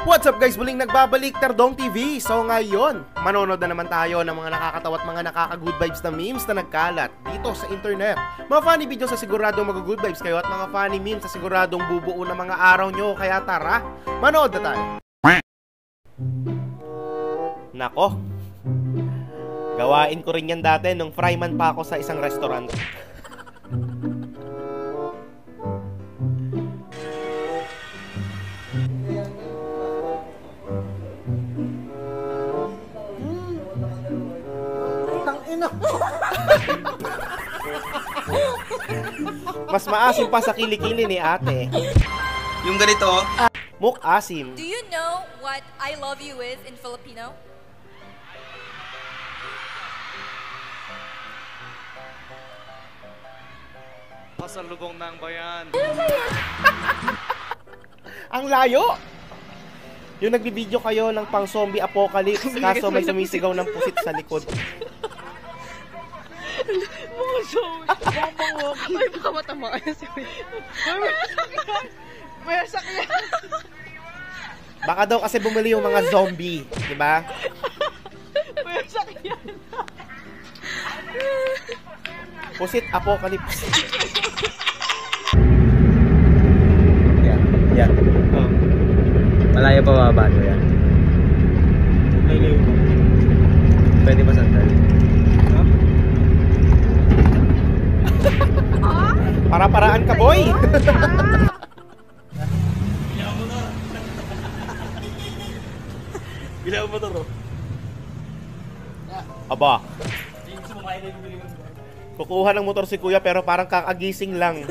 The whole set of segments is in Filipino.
What's up guys? Muling nagbabalik Terdong TV. So ngayon, manonood na naman tayo ng mga nakakatawa at mga nakaka-good vibes na memes na nagkalat dito sa internet. Mga funny videos sa siguradong mag-good vibes kayo at mga funny memes sa siguradong bubuo ng mga araw nyo. Kaya tara, manood na tayo. Nako, gawain ko rin yan dati nung fryman pa ako sa isang restaurant. Mas maasim pa sa kilikili ni ate. Yung ganito. Muk-asim. Do you know what I love you is in Filipino? Pasalubong ng bayan. Ang layo! Yung nagbibideo kayo ng pang zombie apocalypse kaso may sumisigaw ng pusit sa likod. Mga zombie. Ay, baka matamaan si may sakyan. Baka daw kasi bumili yung mga zombie, di ba? May sakyan. Pusit apocalypse. Yan. Oh. Malayo pa baba to yan. Malayo pa. Pwede pa sandali. Para-paraan ka, boy! Bila mo motor. Aba. Kukuha ng motor si kuya pero parang kakagising lang.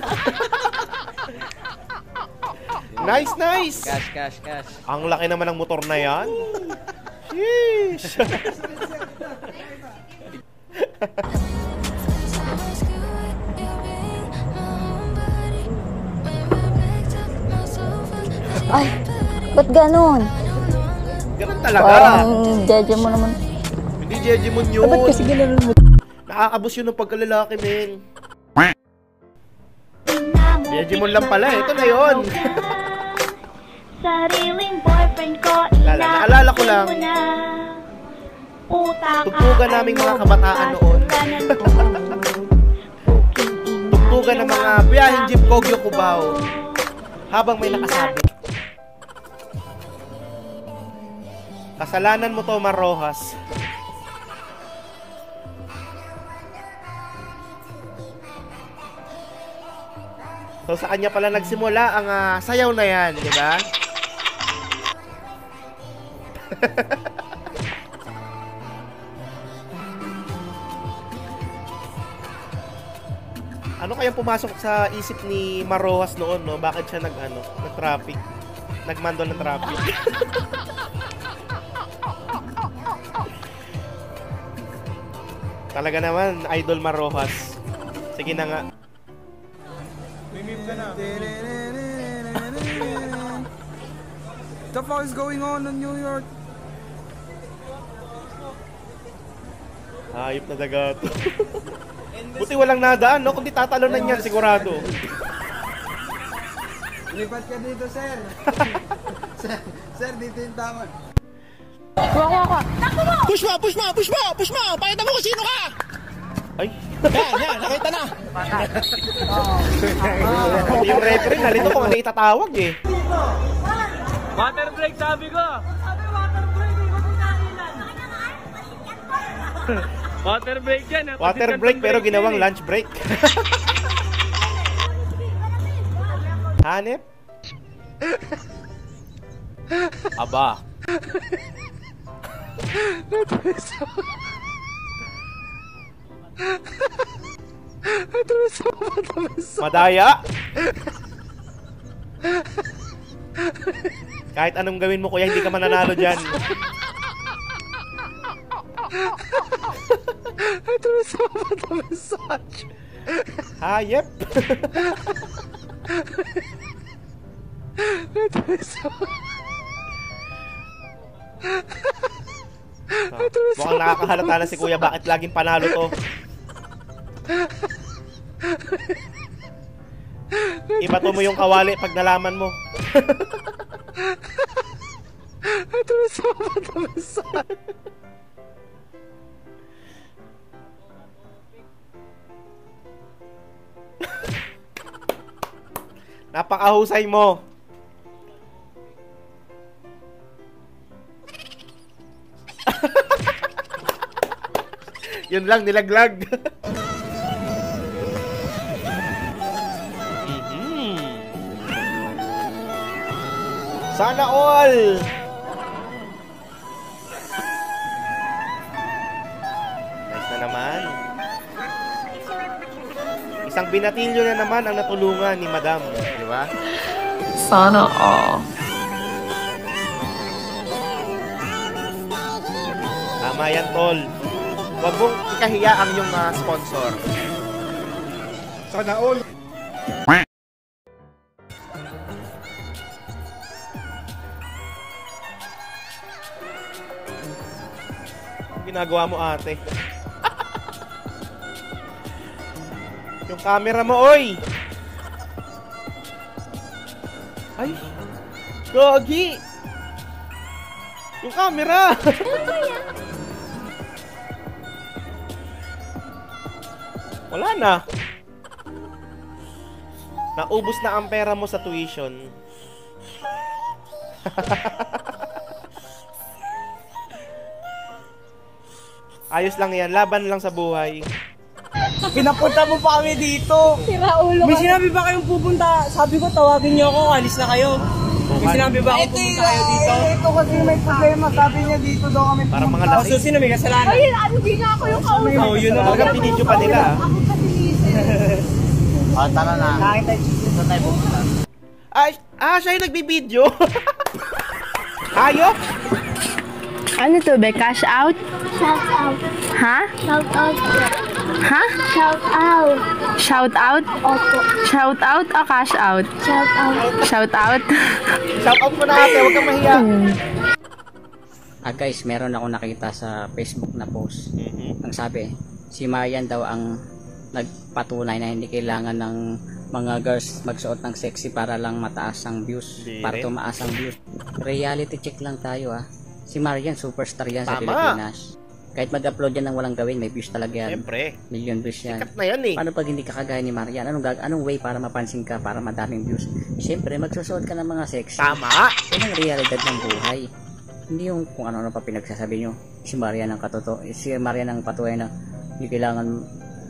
Nice, nice! Cash. Ang laki naman ng motor na yan. Sheesh! Ay, ba't ganon? Ganun talaga. Parang jeje mo naman. Hindi jeje mo yun. Ba't kasi gano'n mo? Nakakabos yun ng pagkalalaki, men. Jeje mo lang pala, ito na yun. Sariling boyfriend ko, Naalala ko lang. Tugtugan naming mga kabataan noon. Tugtugan ng mga biyaheng jeep Kogyo Cubao. Habang may nakasabi. Kasalanan mo to, Mar Rojas. So sa kanya pala nagsimula ang sayaw na yan, di ba? Ano kayang pumasok sa isip ni Mar Rojas noon, no? Bakit siya nag-traffic? Nagmando ng traffic. Talaga naman, idol Mar Rojas. Sige na nga. Mimim ka na. What the fuck is going on in New York? Hayop na daga to. Buti walang nadaan, no? Kundi tatalonan yan, sigurado. Lipat ka dito, sir. Sir, dito yung tama. Kuha. Push mo! Pakita mo kung sino ka! Ay. Yan, nakita na! Yung referee, nalito kung ano itatawag eh. Water break sabi ko! Water break yan. Water break pero ginawang lunch break. Hanep? Aba. Madaya? Kahit anong gawin mo kuya, hindi ka mananalo dyan. Hayep. Mukhang nakakahalata na si Kuya bakit laging panalo to. Ibato mo yung kawali pag nalaman mo. Napakahusay mo. Yun lang, nilaglag. Sana all! Nice na naman. Isang binatilyo na naman ang natulungan ni Madam. Di ba? Sana all. Tama yan, tol. Huwag mong ikahiya ang iyong sponsor. Sana all. Ginagawa mo, ate. Yung camera mo, oy! Ay! Gogi! Yung camera! Wala na. Naubos na ang pera mo sa tuition. Ayos lang yan, laban lang sa buhay. Pinapunta mo pa kami dito. Sira ulo May sinabi ba kayong pupunta? Sabi ko, tawagin niyo ako, alis na kayo. May sinabi ba akong pupunta kayo dito? Ito kasi may problema. Sabi niya dito daw kami Parang mga O, lasing. so sino may kasalanan? Ay, hindi nga ako yung kausap. Oh, yun na. Talagang pinidyo pa nila. Ako kasi isip. Tara na. Nakita dito tayo pupunta. Siya yung nagbibideo. Hayop? Ano to, be? Cash out? Shout out. Ha? Shout out. Ha? Shout out. Shout out? Opo. Shout out o cash out? Shout out. Shout out? Shout out mo na ate, huwag kang mahiya. Guys, meron ako nakita sa Facebook na post. Ang sabi, si Marian daw ang nagpatunay na hindi kailangan ng mga girls magsuot ng sexy para lang mataas ang views, para tumaas ang views. Reality check lang tayo Si Marian, superstar yan sa Tama. Pilipinas. Kahit mag-upload yan ng walang gawin, may views talaga yan. Siyempre. Million views yan. Sikat na yan eh. Paano pag hindi ka kagaya ni Marian? Anong way para mapansin ka, para madaming views? Siyempre, magsusuot ka ng mga sexy. Tama. Yan ang realidad ng buhay. Hindi yung kung ano-ano pa pinagsasabi nyo. Si Marian ang si Marian ang patuloy na hindi kailangan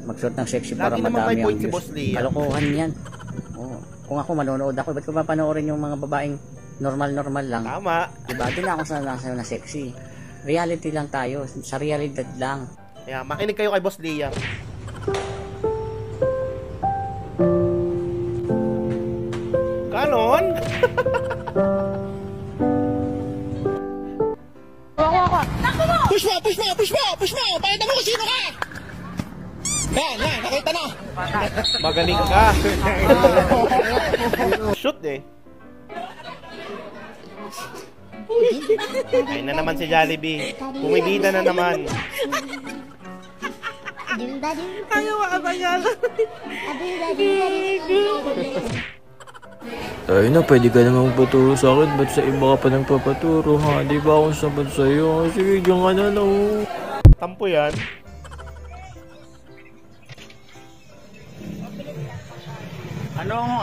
magsuot ng sexy para Lagi naman madami may ang point si views. Boss Lia. Kalokohan yan. Kung ako manonood ako, ba't ko papanoorin yung mga babaeng normal lang? Tama. Diba? Di na ako sa na sexy. Reality lang tayo. Sa realidad lang. Kaya makinig kayo kay Boss Lia. Ganon? Nakita na. Magaling ka. Shoot eh. Ay na naman si Jollibee. Pumibida na naman. Ay na, pwede ka naman magpaturo sa akin. Ba't sa iba ka pa nang papaturo, ha? Di ba akong sabat sa'yo? Sige, diyan ka na lang. Tampo yan.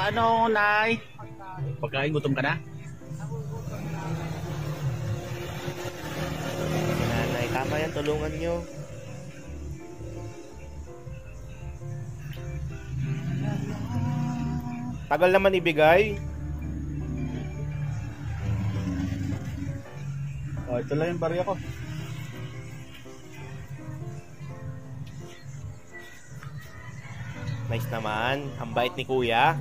Ano, Nay? Pagkain, gutom ka na? Nanay, tama yan. Tulungan nyo. Tagal naman ibigay. Ito lang yung barya ko. Nice naman. Ang bait ni Kuya.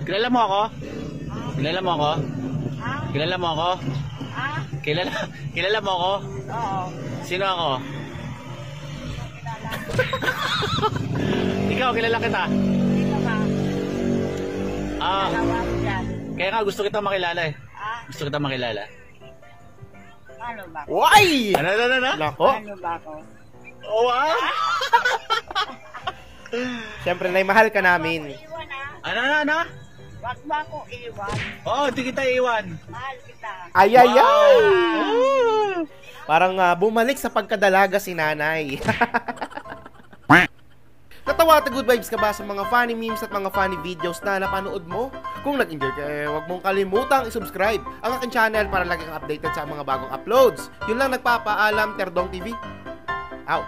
Kilala mo ako? Kilala mo ako? Kilala mo ako? Kilala mo ako? Oo. Sino ako? Ikaw, kilala kita? Sino ka? Kaya nga gusto kita makilala eh. Gusto kita makilala. Ano ba? Why? Ano? Nako. Ano ba ako? Wow! Siyempre, Nay, mahal ka namin. Iwan ah. Ano? Wag mo ako iwan. Oo, di kita iwan. Mahal kita. Ay, ay, ay! Parang bumalik sa pagkadalaga si nanay. Natawa at good vibes ka ba sa mga funny memes at mga funny videos na napanood mo? Kung nag-enjoy ka, huwag mong kalimutang i-subscribe ang aking channel para lagi kang updated sa mga bagong uploads. Yun lang, nagpapaalam, Terdong TV. Out!